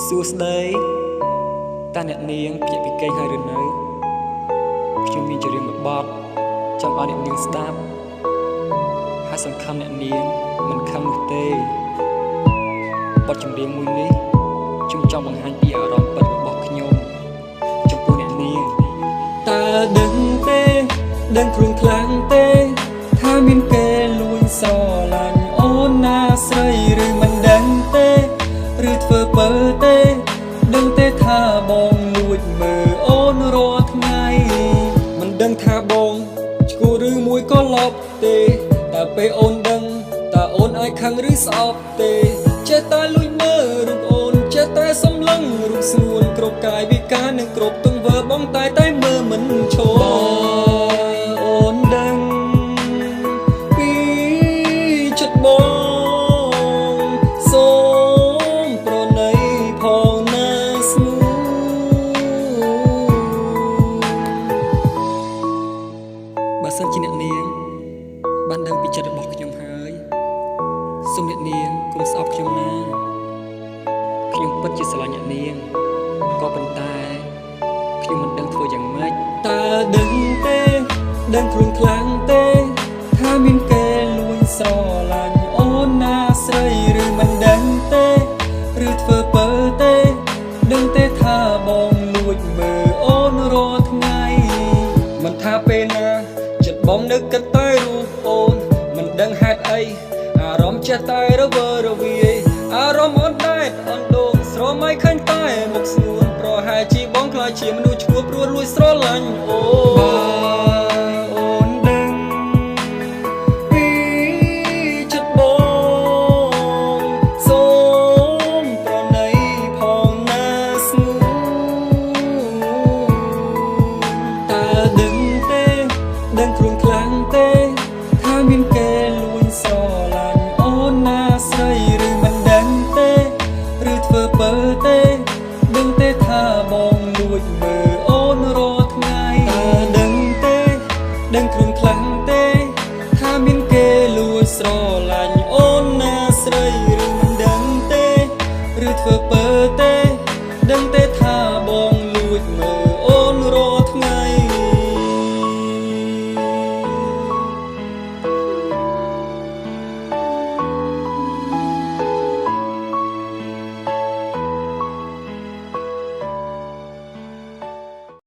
សួស្តីតាអ្នកនាងភ្ញាក់ពីគេងហើយឬនៅខ្ញុំមានជារឿងមួយបទចង់ឲ្យអ្នកនាងស្ដាប់ហើយសង្ឃឹមអ្នកនាងមិនខឹងនោះទេបទចម្រៀងមួយនេះខ្ញុំចង់បង្ហាញពីអារម្មណ៍ពិតរបស់ខ្ញុំចំពោះអ្នកនាងតើដឹងទេដឹងខ្លួនខ្លាំងទេថាមានគេលួចស្រឡាញ់អូនណាស្រីឬមិនដឹងទេឬធ្វើបើទេដឹងទេថាបងលួចមើលអូនរាល់ថ្ងៃមិនដឹងថាបងឈ្គួរឬមួយក៏ឡប់ទេតើពេលអូនដឹងតើអូនអាចខឹងឬស្អប់ទេចេះតែលួចមើលរូបអូនចេះតែសំឡឹងរូបស្ងួនគ្រប់កាយវិការនិងគ្រប់ទង្វើបងតែមើលមិនឈរអូនដឹងពីចិត្តបងសូមប្រណីផងណាស្មូបើសិនជាអ្នកនាងបានដឹងពីចិត្តរបស់ខ្ញុំហើយសូមអ្នកនាងកុំស្អប់ខ្ញុំណាខ្ញុំពិតជាស្រឡាញ់អ្នកនាងក៏ប៉ុន្តែខ្ញុំមិនដឹងធ្វើយ៉ាងម៉េចតើដឹងទេដឹងខ្លួនខ្លាំងទេថាមានគេលួចស្រឡាញ់អូនណាស្រីឬមិនដឹងទេឬធ្វើបើទេដឹងទេថាបងលួចមើលអូនរាល់ថ្ងៃមិនថាពេលណាចិត្តបងនឹកគិតតែរូបអូនមិនដឹងហេតុអីអារម្មណ៍ចេះតែរវើរវាយអារម្មណ៍អន់ដែតអន់ដងស្រមៃឃើញតែមុខស្ងួនប្រហែលជាបងខ្លាចជាមនុស្សឈ្មោះព្រោះលួចស្រឡាញ់អូនដឹងពីចិត្តបងសូមប្រណីផងណាស្ងួនតើដឹងទេដឹងខ្លួនខ្លាំងទេថាមានគេលួចស្រឡាញ់អូនណាស្រីឬមិនដឹងទេឬធ្វើបើទេដឹងទេថាបងលួចមើលអូនរាល់ថ្ងៃតើដឹងទេដឹងខ្លួនខ្លាំង